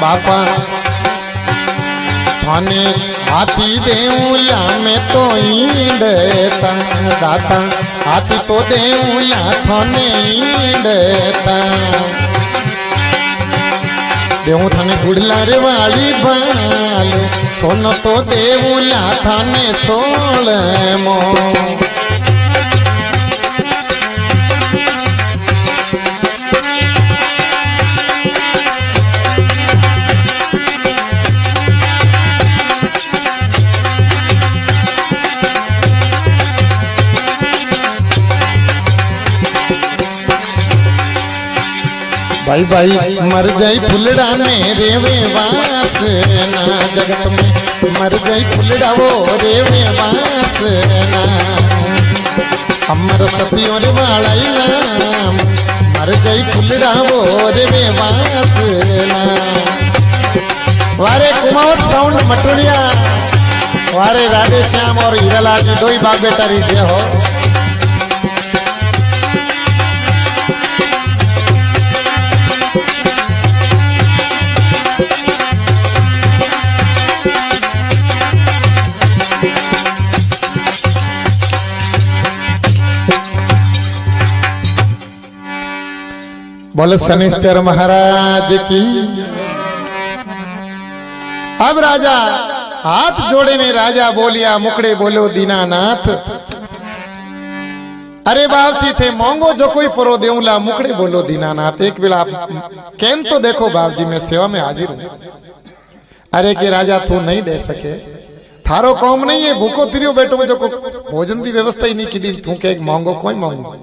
बापा थाने हाथी देऊला में तो ईंडता दाता हाथी तो देऊला थाने ईंडता देऊ थाने गुड़लार वाली बाल सोनो तो देऊला थाने सोल मो भाई भाई मर जाई फुलड़ा ने रेवे वास ना जगत में मर जाई फुलड़ा वो रेवे वास ना अमर सतियों रे वालाई नाम मर जाई फुलड़ा वो रेवे वास ना वारे कुमावत साउंड मटुनिया वारे राधे श्याम और हीरालाल जी दो ही बाप बेटा रीजे हो बोलो शनिश्चर महाराज की। अब राजा हाथ जोड़े ने राजा बोलिया मुकड़े बोलो दीनानाथ अरे बाबजी थे मोंगो जो कोई परो देऊला मुकड़े बोलो दीनानाथ एक बेला आप केन तो देखो बाबजी मैं सेवा में हाजिर हूं। अरे के राजा तू नहीं दे सके थारो कौम नहीं है भूखो तिरियो बैठो में जो भोजन की व्यवस्था ही नहीं की दी तू के मोंगो कोई मोंगो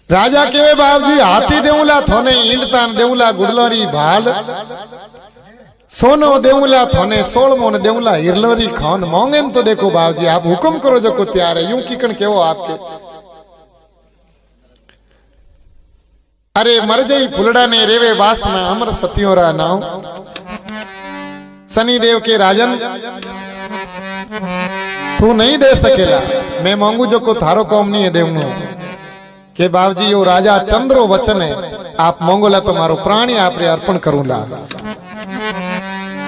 राजा केवे बाबजी हाथी देऊला थोने ईंडता देऊला गुडलोरी भाल सोनो देऊला थोने सोलमो ने देऊला हिरलोरी खान मोंगे तो देखो बाबजी आप हुक्म करो जो को तैयार है यूं कीकण केवो आपके अरे मर जाई फुलड़ा ने रेवे वासना अमर सतियोरा नाव शनिदेव के राजन तू नहीं दे सकेला मैं मांगू जो को थारो कौम नहीं है देवनो के बाबजी यो राजा चंद्रो वचन है आप मांगोला तो मारो प्राणी आप रे अर्पण करूंगा।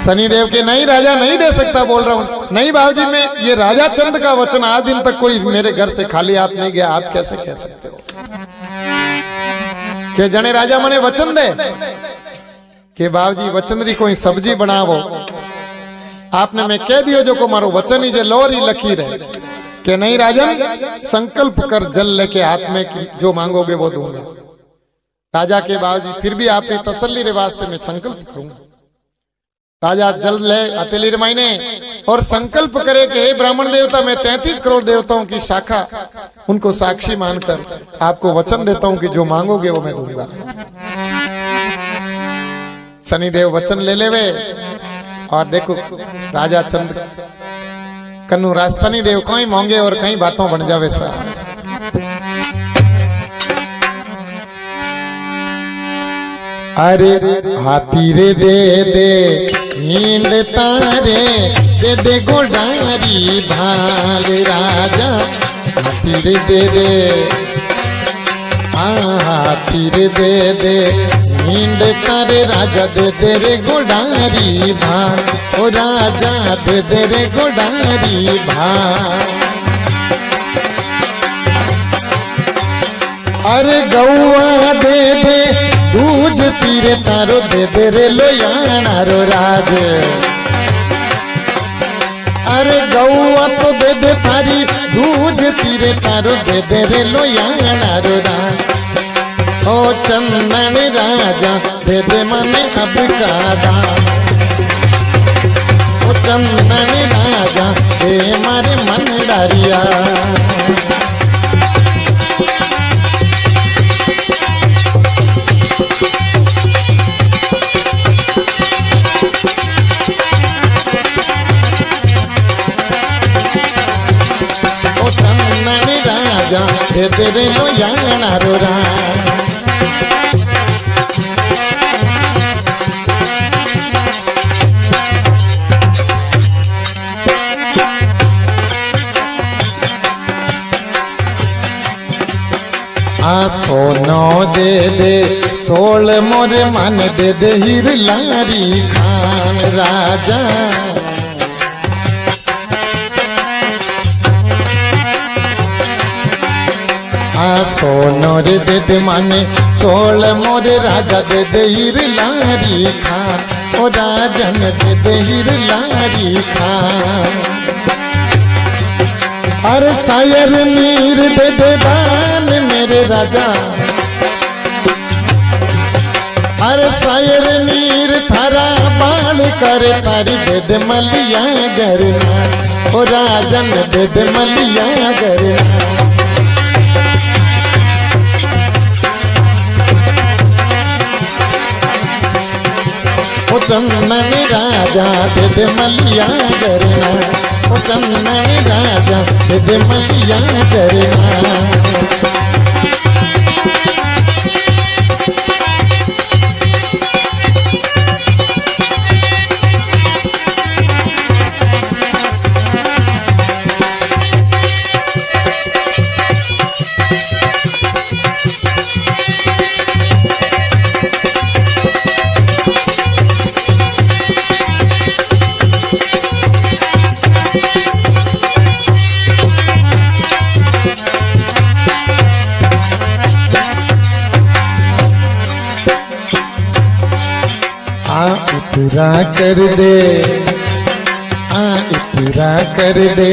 शनिदेव के नहीं राजा नहीं दे सकता बोल रहा हूं नहीं बाबूजी मैं ये राजा चंद का वचन आज दिन तक कोई मेरे घर से खाली हाथ नहीं गया आप कैसे कह सकते हो के जने राजा मने वचन दे के बाबूजी वचन री कोई सब्जी बनावो आपने मैं कह दियो जो को मारो वचन ही जे लोरी लखी रहे कि नहीं राजन संकल्प कर जल लेके हाथ में की जो मांगोगे वो दूंगा। राजा के बाबूजी फिर भी आपकी तसल्ली रे वास्ते में संकल्प करूंगा। राजा जल ले हथेली रे मायने और संकल्प करे कि हे ब्राह्मण देवता मैं 33 करोड़ देवताओं की शाखा उनको साक्षी मानकर आपको वचन देता हूं कि जो मांगोगे वो मैं दूंगा। शनिदेव वचन ले लेवे और देखो राजा चंद्र कन्नू राज शनिदेव कहीं मांगे और कहीं बातों बन जावे सा अरे हाथी रे दे नींद तारे दे गोडारी भाल राजा हाथी रे दे हाथी रे दे नींद तारे राजा दे रे गोडारी भाल ओ राजा दे रे गोडारी भाल अरे गौआ दे दूज तीरे तारो दे रे लोयाना रो राज अरे गौआ तो दे थारी दूज तीरे तारो दे रे लोयाना रो राज ओ चंदन राजा दे मने अब का दाम ओ चंदन राजा दे मारे मन डारिया दे रे लोयाना रो सोनो दे सोल मोरे मन दे दे हीर लारी खान राजा। सोनो रे दे दे माने सोल मोरे राजा दे दे हीर लारी खान। ओ राजन दे दे हीर लारी खान। अरे शायर मीर दे दे दान मेरे राजा। अरे शायर मीर थारा बाल कर तारी दे दे मलिया गरना। ओ राजन दे दे मलिया गरना। ओ चंदन राजा दे दे मलिया गरना। ओ चंदन राजा दे दे मलिया गरना। इतरा कर दे इतरा कर दे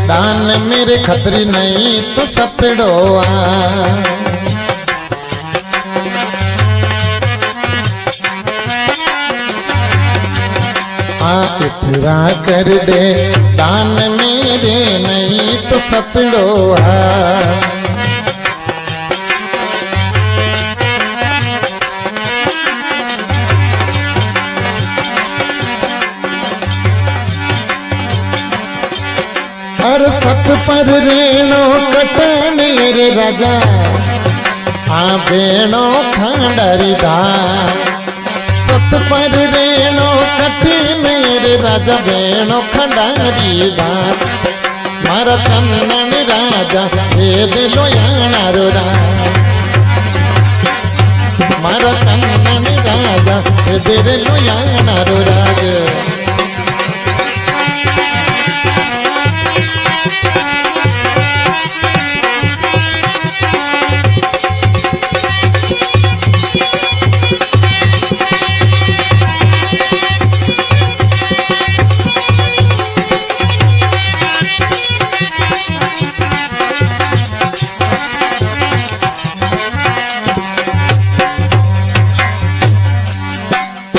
दान मेरे खतरी नहीं तो सतड़ो इतरा कर दे दान मेरे नहीं तो सतड़ो सत पर रेणो कटने रे राजा। बेणो खांडरी दा सत पर रेणो कटने रे राजा। बेणो खंडारी दा मारा चंदन राजा दे दे लोयाना रा। मारा चंदन राजा दे दे लोयाना राज।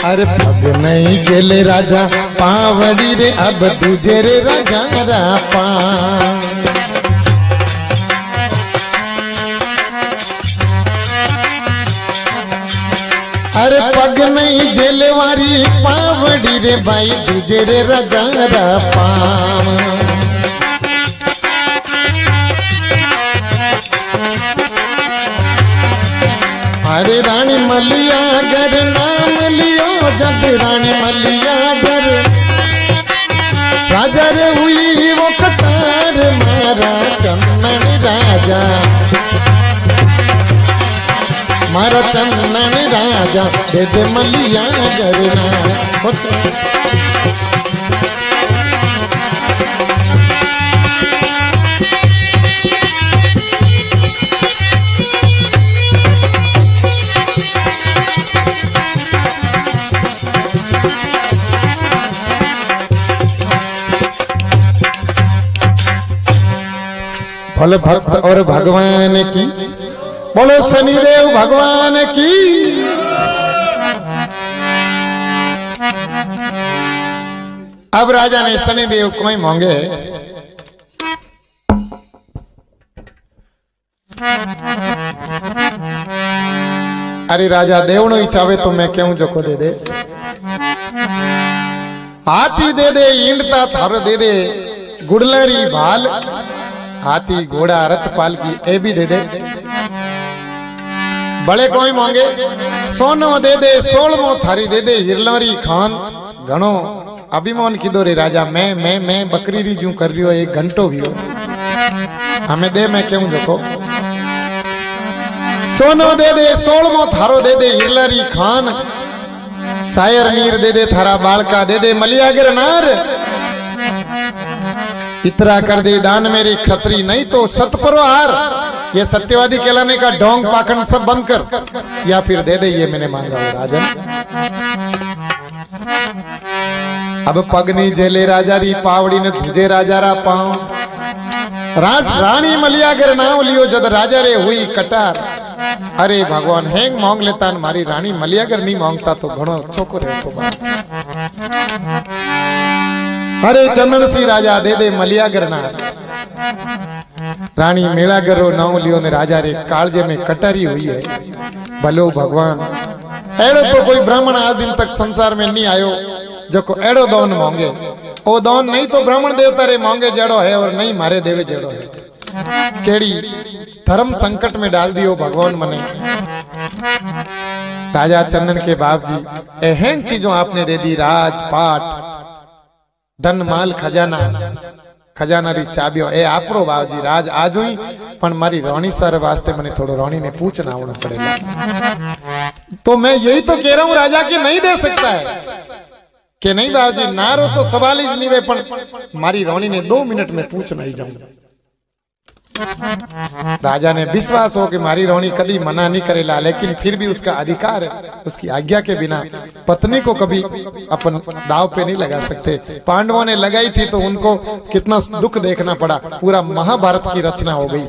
अरे पग नहीं गेले राजा पावड़ी रे अब तुझे रे राजा रा पा। अरे पग नहीं गेले वारी पावड़ी रे भाई तुझे रे राजा रा पाम। अरे रानी मलिया घर नाम लियो जब रानी मलिया घर। राजा रे हुई वो कतार मारा चंदन राजा। मारा चंदन राजा दे दे मलिया गरना। बोलो भक्त और भगवान की। बोलो शनिदेव भगवान की। अब राजा ने शनिदेव को ही मांगे। अरे राजा देवनो ही चाहे तो मैं क्यों जो को दे दे। हाथी दे दे ईंडता थारो दे दे गुड़लरी भाल। हाथी घोड़ा रथ पालकी ए भी दे दे। बड़े कोई मांगे सोनो दे दे 16 थारी दे दे हिरलोरी खान। घणो अभिमान कीधो रे राजा। मैं बकरी री जू कर रही हो 1 घंटो भी हो हमें दे मैं क्यों जको। सोनो दे दे 16मो थारो दे दे हिरलारी खान, शायर नीर दे दे थारा बालका दे दे मलियागर नार, इतरा कर दे दान मेरी खतरी नहीं तो सतपरो हार। ये सत्यवादी कहलाने का ढोंग पाखंड सब बंद कर, या फिर दे दे ये मैंने मांगा वो राजन। अब पगनी जेले राजा री पावड़ी ने तुझे राजा रा पाऊं, रानी मलियागर नाम लियो जद राजा रे हुई कटार। अरे भगवान हेंग मांग लेता मारी रानी मलियागर नहीं मांगता तो घणो चोको रहतो। अरे चंदन सी राजा दे दे मलियागर ना, रानी मेलागर रो नाम लियो ने राजा रे कालजे में कटारी हुई है। भलो भगवान एड़ो तो कोई ब्राह्मण आज दिन तक संसार में नहीं आयो जो को एड़ो दौन मांगे। ओ दौन नहीं तो ब्राह्मण देवता रे मांगे जेड़ो है और नहीं मारे देवे जेड़ो है। केड़ी धर्म संकट में डाल दियो भगवान मने। राजा चंदन के बाप जी अहम चीजों आपने दे दी, राजपाट धन माल खजाना, खजाना री चाबियों ए आपरो बाबजी राज आज हुई पण मारी रानी सर वास्ते मने थोड़ो रानी ने पूछना आवना पड़ेगा। तो मैं यही तो कह रहा हूं राजा की नहीं दे सकता है कि नहीं बाबजी नारो तो सवाल ही नहीं वे पण मारी रानी ने 2 मिनट में पूछ नहीं जाऊं। राजा ने विश्वास हो कि मारी रानी कभी मना नहीं करेला, लेकिन फिर भी उसका अधिकार है, उसकी आज्ञा के बिना पत्नी को कभी अपन दाव पे नहीं लगा सकते। पांडवों ने लगाई थी तो उनको कितना दुख देखना पड़ा, पूरा महाभारत की रचना हो गई।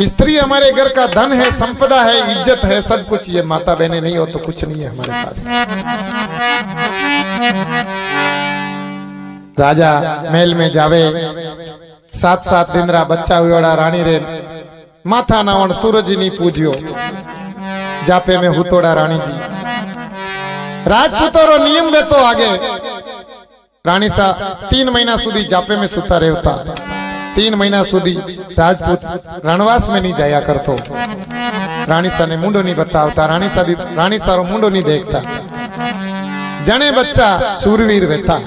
स्त्री हमारे घर का धन है, संपदा है, इज्जत है, सब कुछ। ये माता बहने नहीं हो तो कुछ नहीं है हमारे पास। राजा महल में जावे, 7-7 दिन रा बच्चा हुआ रानी रे माथा नावण सूरज नहीं पूजियो, जापे में हुतोड़ा रानी जी। राजपूतो रो नियम वे तो आगे रानी सा 3 महीना सुधी जापे में सुता रहता। 3 महीना सुधी राजपूत रणवास में नहीं जाया करतो। रानी सा ने मुंडो नहीं बतावता, रानी सा रो मुंडो नहीं देखता। जने बच्चा सूरवीर वेता।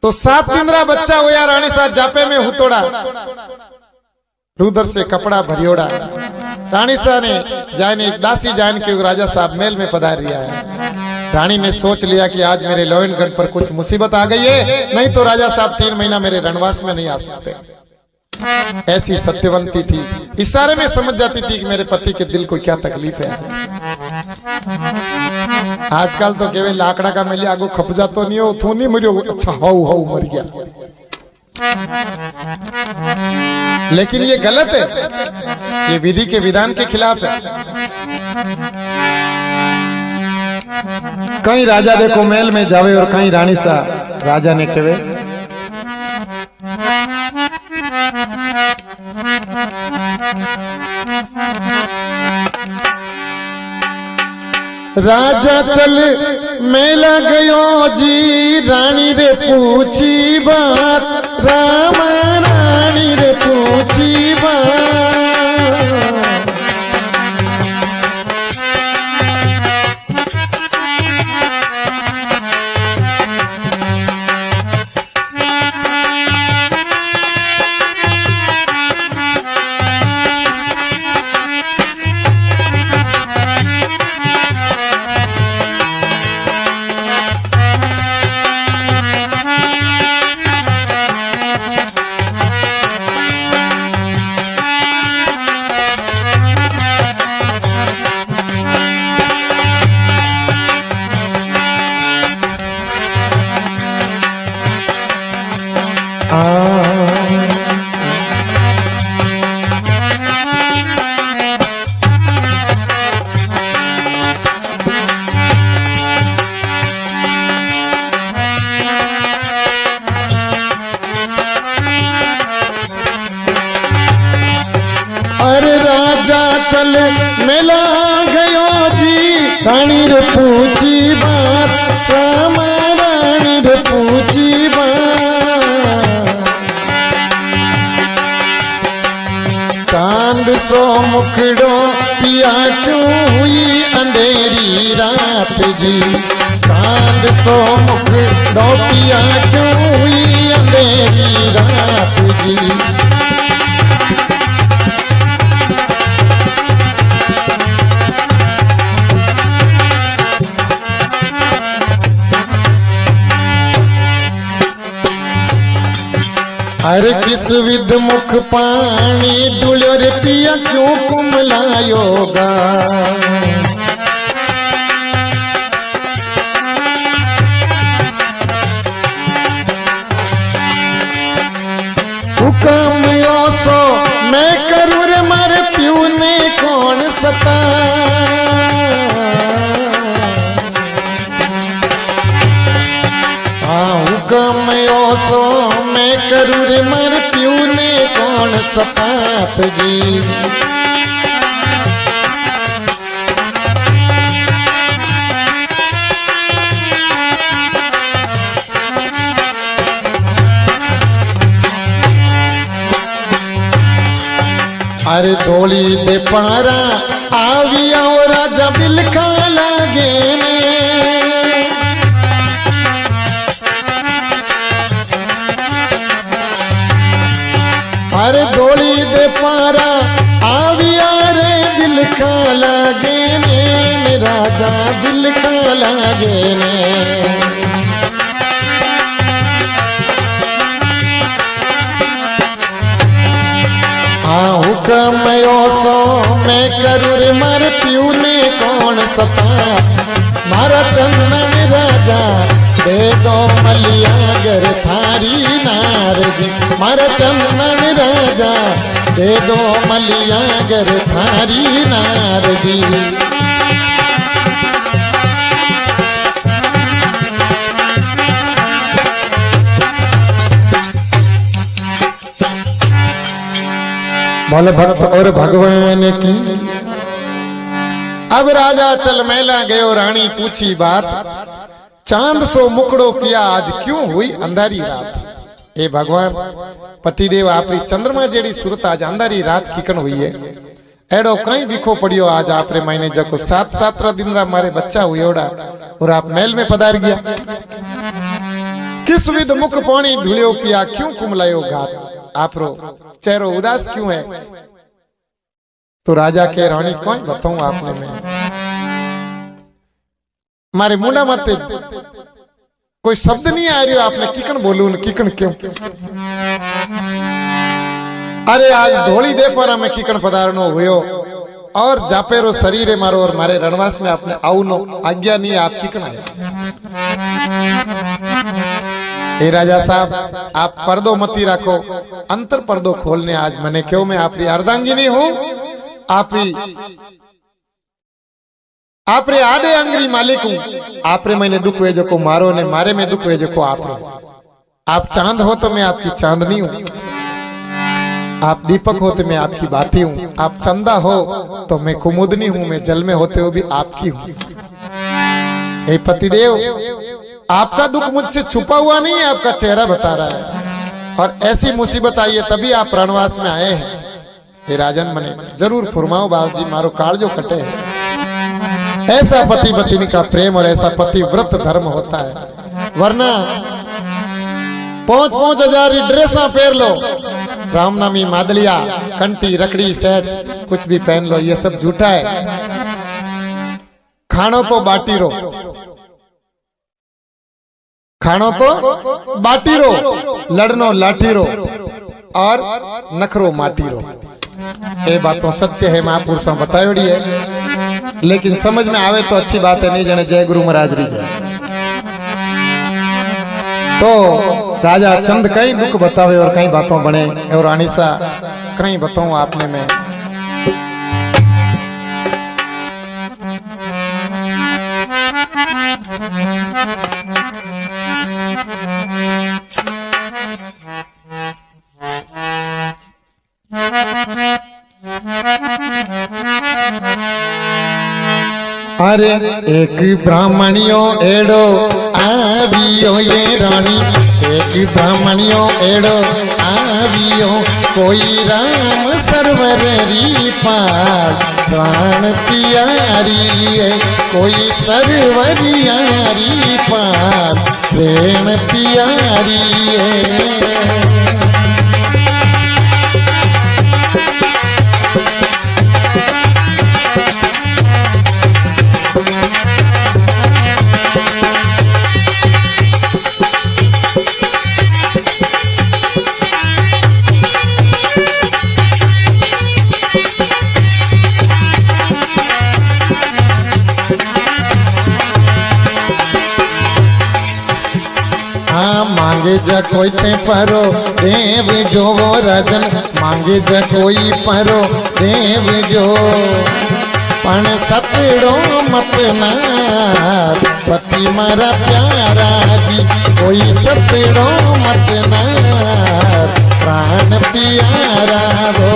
तो 7 दिन रा बच्चा होया रानी सा जापे में हुतोड़ा, रुदर से कपड़ा भरियोड़ा। रानी सा ने जाने एक दासी जान के राजा साहब मेल में पधार रिया है। रानी ने सोच लिया कि आज मेरे लोयनगढ़ पर कुछ मुसीबत आ गई है, नहीं तो राजा साहब 3 महीना मेरे रणवास में नहीं आ सकते। ऐसी सत्यवंती थी, इशारे में समझ जाती थी कि मेरे पति के दिल को क्या तकलीफ है। आजकल तो केवल लाकड़ा का मिले आगो खप जातो नहीं हो, तू नहीं मरियो, अच्छा हाउ हाउ मर गया। लेकिन ये गलत है, ये विधि के विधान के खिलाफ है। कहीं राजा देखो महल में जावे और कहीं रानी सा राजा ने कहे राजा चल मेला गयो जी, रानी रे पूछी बात, राम रानी रे पूछी बात। चल मेला गयो जी, रानी रे पूछी बात, राम रानी रे पूछी बात। चांद सो मुखड़ो पिया क्यों हुई अंधेरी रात जी, चांद सो मुखड़ो पिया क्यों हुई अंधेरी मेरी रात जी। अरे किस विध मुख पानी डुल्यो रे पिया क्यों कुमलायोगा। हुक्म सो मैं करूँ रे मारे प्यू ने कौन सता। हुक्म सो मैं करूँ रे मारे प्यू ने कौन सतात जी। अरे धोली दे पारा आविया राजा बिलखा लागे ने। अरे धोली दे पारा आविया रे बिलखा लागे ने राजा बिलखा लागे ने। हुक्म सो मैं करूँ रे मारे प्यू ने कौन सता। मारा चंदन राजा दे दो मलिया गर थारी नार जी। मारा चंदन राजा दे दो मलिया गर थारी नार जी। बोले भक्त और भगवान की। अब राजा चल मेला गयो रानी पूछी बात। चांद सो मुकड़ो किया आज क्यों हुई अंधारी रात। ए भगवान पतिदेव आपरी चंद्रमा जेड़ी सूरत आज अंधारी रात किकन हुई है। एडो कहीं बिखो पड़ियो आज आपरे महीने जको 7 दिन रा मारे बच्चा हुई ओड़ा और आप महल में पधार गया। किस विध मुख पानी ढूलियो किया क्यों कुमलायो घात। आपरो चेहरो उदास क्यों है। तो राजा के रानी कौन बताऊं आपने मैं। मारे मुंडा मत कोई शब्द नहीं आ रही आपने किकन बोलू किकन क्यों। अरे आज धोली दे पर हमें किकन पधारनो हुयो और जापेरो शरीर मारो और मारे रणवास में आपने आउनो आज्ञा नहीं आप किकन आया। ए राजा साहब आप पर्दो मती रखो अंतर पर्दो खोलने आज मैंने क्यों मैं आपरी अर्धांगिनी हूं। आपरे आधे अंगरी मालिक हूं। आपरे मैंने दुख हुए जो को मारो ने मारे में दुख हुए जो को आप चांद हो तो मैं आपकी चांदनी हूं। आप दीपक हो तो मैं आपकी बाती हूं। आप चंदा हो तो मैं कुमुदनी हूं। मैं जल में होते हुए भी आपकी हूं। हे पतिदेव आपका दुख मुझसे छुपा हुआ नहीं है आपका चेहरा बता रहा है। और ऐसी मुसीबत आई है तभी आप रणवास में आए हैं। हे राजन मने जरूर फुरमाओ बाबूजी मारो काल जो कटे है। ऐसा पति पत्नी का प्रेम और ऐसा पतिव्रत धर्म होता है। वरना 5-5 हजार ड्रेसा पहन लो रामनामी मादलिया कंटी रकड़ी सेट कुछ भी पहन लो ये सब झूठा है। खानो तो बाटी रो खानो तो बाटी रो लड़नो लाठी रो और नखरो माटी रो। ये बातों सत्य है महापुरुषों बतायोड़ी है लेकिन समझ में आवे तो अच्छी बात है। नहीं जाने जय गुरु महाराज री जय। तो राजा चंद कई दुख बतावे और कई बातों बने और रानी सा कई बताऊं आपने में। अरे एक ब्राह्मणियो एड़ो आवियो ये रानी। एक ब्राह्मणियो एड़ो आवियो कोई राम सरवर री पार प्राण प्यारी है कोई सरवरियारी पार प्रेम प्यारी है। मांगे जा कोई ते परो देव जो वो राजन मांगे जा कोई परो देव जो पण सतड़ो मत नार पति मारा प्यारा जी कोई सतड़ो मत नार प्राण प्यारा वो।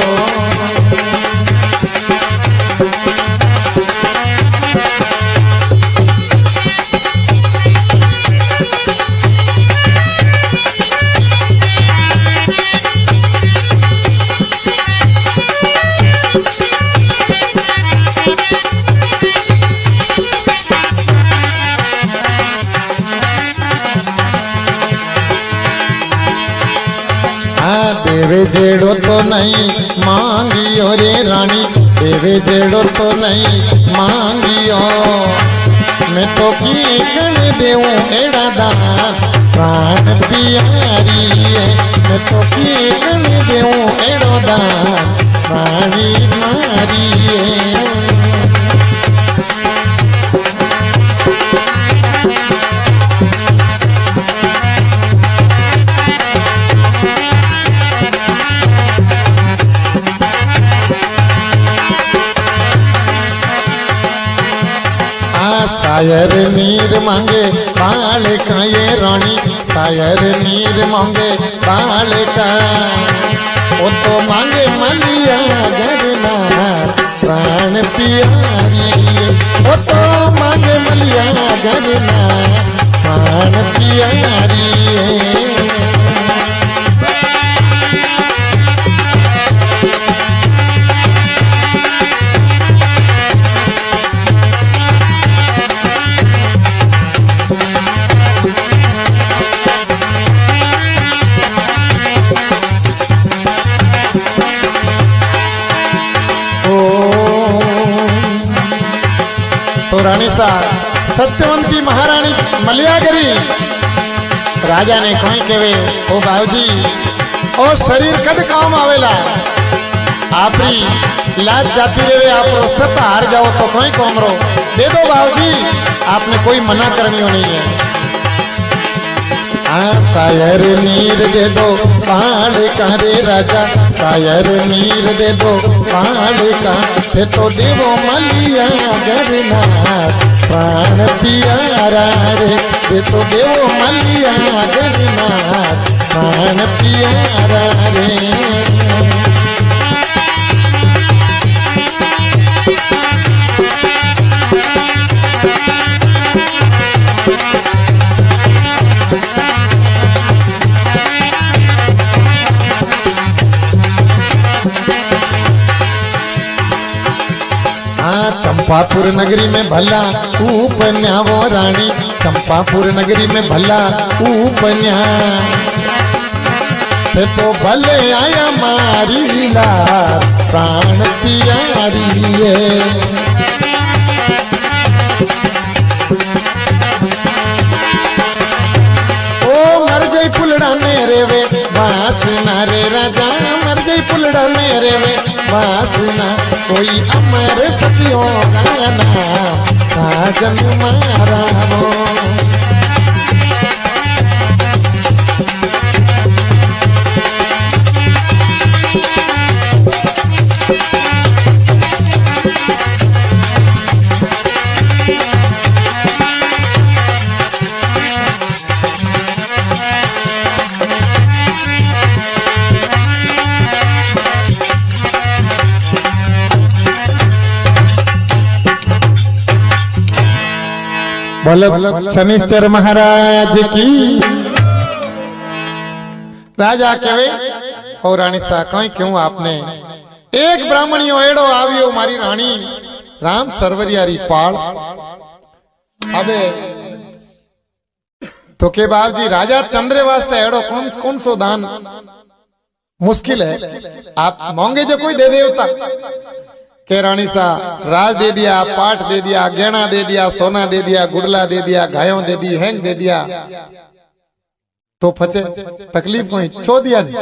देवे जेड़ो तो नहीं मांगियो रे रानी देवे जेड़ो तो नहीं मांगियो मैं तो की कण देऊं एड़ा दान प्राण प्यारी है मैं तो की कण देऊं एड़ो दान प्राणी मारी है। सायर नीर मांगे बाल का ये रानी सायर नीर मांगे बाल का वो तो मांगे मलिया गरना प्राण प्यारी वो तो मांगे मलिया गरना प्राण प्यारी तो रानी सा सत्यवंती महाराणी मलिया गरी राजा ने कोई केवे ओ बाबूजी ओ शरीर कद काम आवेला आपरी लाज जाती रहे आप सत हार जाओ तो कोई कोमरो दे दो बाबूजी आपने कोई मना करनी नहीं है। सायर नीर दे दो पाल का रे राजा सायर नीर दे दो पाल का थे तो देवो मलिया गरना प्राण प्यारा रे दे तो देवो मलिया गरना प्राण प्यारा रे। चंपापुर नगरी में भला उपन्या वो रानी चंपापुर नगरी में भला उपन्या तो भले आया मारी ला प्राण प्यारी है। ओ मर गई फुलड़ा मेरे वे वासना रे राजा मर गई फुलड़ा मेरे वे वासना कोई अमर सतियों गाना साजन मारा वो। बोलो शनिश्चर महाराज की। राजा कहे और रानी सा कई क्यों आपने एक ब्राह्मणियों एड़ो आवियो मारी रानी राम सरवरियारी पाल अबे तो के बाप जी राजा चंद्रे वास्ते एड़ो कौन कौन सो दान मुश्किल है आप मांगे जो कोई दे देवता के रानी सा राज दे दिया पाठ दे दिया गहना दे दिया सोना दे दिया गुड़ला दे दिया गायों दे दी हैंग दे दिया तो फचे तकलीफ कोई छो दिया नहीं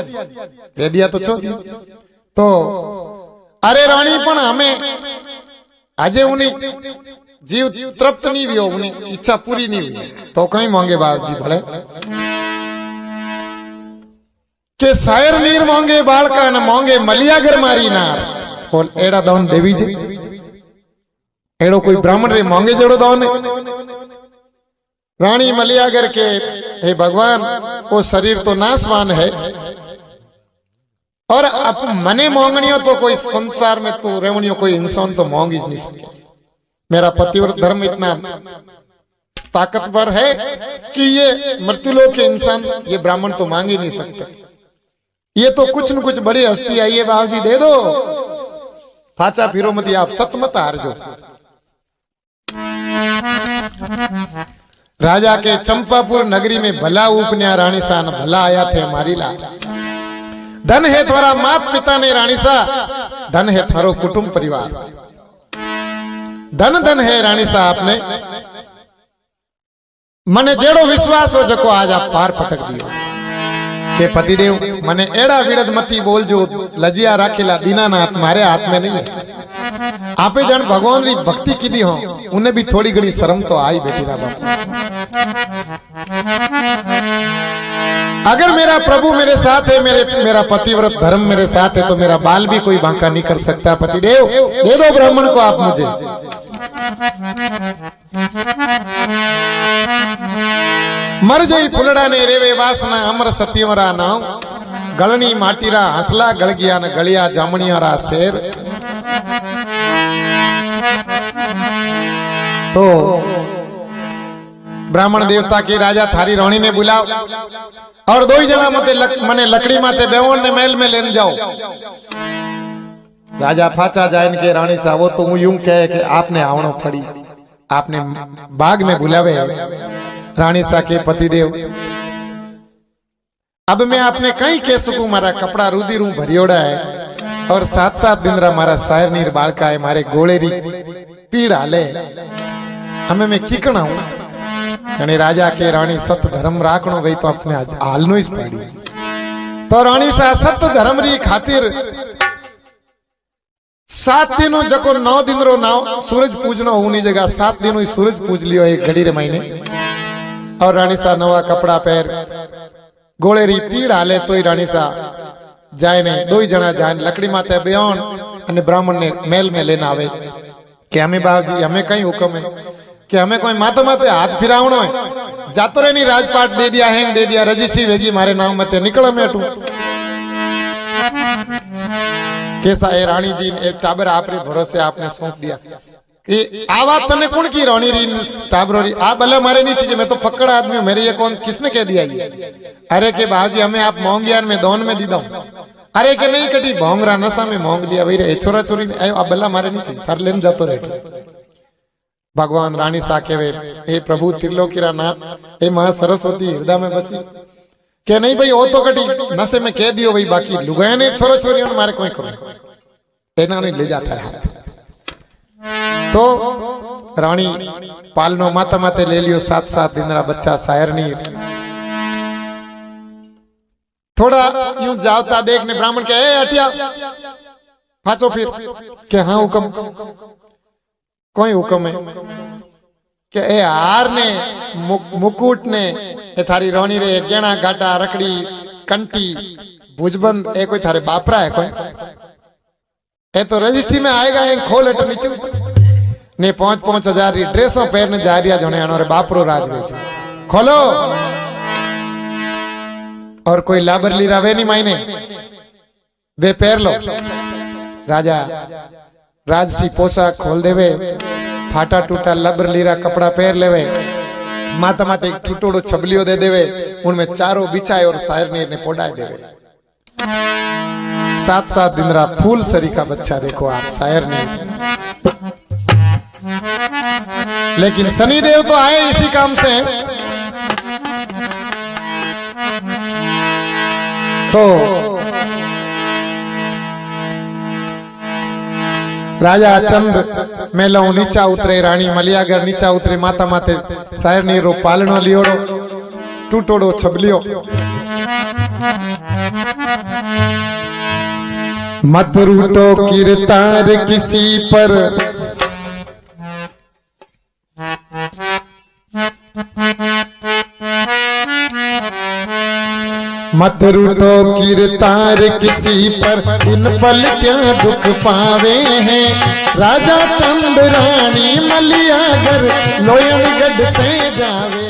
दे दिया तो छो दिया तो अरे रानी पण हमें आजे उन्हीं जीव तृप्त नहीं हुई उन्हीं इच्छा पूरी नहीं हुई तो कहीं मांगे बाप जी भले के शायर नीर मांगे बालका न मांगे मलियागर मारी नार और एड़ा दान देवी जी एड़ो कोई ब्राह्मण रे मांगे जड़ो दान रानी मलियागर के हे भगवान वो शरीर तो नाशवान है और अब मने मांगनियो तो कोई संसार में तो रेवनियो कोई इंसान तो मांग ही नहीं सके मेरा पतिव्रत धर्म इतना ताकतवर है कि ये मृत्युलोक के इंसान ये ब्राह्मण तो मांग ही नहीं सकते ये तो कुछ न कुछ बड़ी हस्ती आई है बाबूजी दे दो फाचा फिरो मत आप सत मत हारजो राजा के चंपापुर नगरी में भला उपन्या रानी सा भला आया थे हमारी लाल धन है तुम्हारा मात पिता ने रानी सा धन है थारो कुटुंब परिवार धन धन है रानी सा आपने मने जेड़ो विश्वास हो जको आज आप पार पटक दियो के पतिदेव मने एड़ा विरद मती बोल जो लजिया राखेला दीनानाथ मारे हाथ में नहीं है आपे जान भगवान री भक्ति की दी हो उन्हें भी थोड़ी घड़ी शर्म तो आई बेटी रा बाप अगर मेरा प्रभु मेरे साथ है मेरा पतिव्रत धर्म मेरे साथ है तो मेरा बाल भी कोई बांका नहीं कर सकता पतिदेव दे दो ब्राह्मण को आप मुझे मर जई फुलड़ा ने रेवे वासना अमर सत्यवरा नाम गलनी माटीरा हसला गड़गिया न गलिया जामणियारा शेर तो ब्राह्मण देवता की राजा थारी रानी ने बुलाओ और दो ही जना मने लकड़ी माते बेवण ने महल में लेने जाओ राजा फाचा जाए के रानी सा वो तो यूं कहे कि आपने आवणो पड़ी आपने बाग में बुलावे रानी सा के पतिदेव अब मैं आपने कहीं कह सकूं मारा कपड़ा रुदी रू भरियोड़ा है और 7-7 दिन रा मारा शायर नीर बालका है मारे गोले री पीड़ हाले हमें मैं खीकणा हूं कने राजा के रानी सत धर्म राखणो भाई तो अपने हाल नो ही पड़ी तो रानी सा सत धर्म री खातिर 7 दिनों जको 9 दिन रो नाव सूरज पूजनो होनी जगह 7 दिनों ही सूरज पूज लियो एक घड़ी रे महीने और रानी सा नवा कपड़ा पहर गोले री पीड़ हाले तो ही रानी सा जाए ने दो ही जना जाए लकड़ी माते बेहोन अने ब्राह्मण ने मेल में लेना आवे कि हमें बाबूजी हमें कहीं हुक्म है कि हमें कोई माता माते हाथ फिरावणो है जातो रे नी राजपाट दे दिया हैंग दे दिया रजिस्ट्री भेजी मारे नाम मते निकल में हटू कैसा है रानी जी एक टाबर आपरे भरोसे आपने सौंप दिया कि आ बात तने कौन की रानी री टाबरो री आ भले मारे नहीं चाहिए मैं तो फक्कड़ आदमी हूं मेरे ये कौन किसने कह दिया ये अरे के बाबूजी हमें आप मोंगियान में दोन में दी दो अरे के नहीं कटी भोंगरा नशा में मोंग लिया भाई छोरा छोरी आ भला मारे नहीं चाहिए थार लेन जातो रहे भगवान रानी सा केवे हे प्रभु त्रिलोकीरा नाथ हे मां सरस्वती हृदय में बसी के नहीं भाई वो तो कटी नशे में कह दियो भाई बाकी लुगाया ने छोरा छोरियों ने मारे कोई करो एना नहीं ले जाता है तो रानी पालनो माता माते ले लियो 7-7 दिन रा बच्चा शायर नी थोड़ा यूं जावता देखने ब्राह्मण के ए हटिया फाचो फिर के हाँ हुक्म कोई हुक्म है के ए हार ने मुकुट ने ए थारी रोनी रे गेणा घाटा रखड़ी कंटी भुजबंद ए कोई थारे बापरा है कोई ए तो रजिस्ट्री में आएगा एक खोल हट नीचे ने 5-5 हजार री ड्रेसों पहनने जा रिया जने और बापरो राज बेचो खोलो और कोई लाबरली रवे नहीं मायने वे पैर लो राजा राजसी पोशाक खोल देवे फाटा टूटा लबरली रा कपड़ा पहन लेवे माता माते एक टूटोड़ो छबलियो दे देवे उनमें चारों बिछाए और शायर ने पोडाए देवे 7-7 दिन रहा फूल सरी का बच्चा देखो आप, शायर नहीं। लेकिन शनिदेव तो आए इसी काम से। तो राजा चंद मेलो नीचा उतरे, रानी मलियागर नीचा उतरे, माता माते शायर नी रो पालनो लियोड़ो टूटोड़ो छबलियो। मत रूटो किरतार किसी पर, मत रूटो किरतार किसी पर, इन पल क्या दुख पावे हैं। राजा चंद रानी मलियागर लोयणगढ़ से जावे।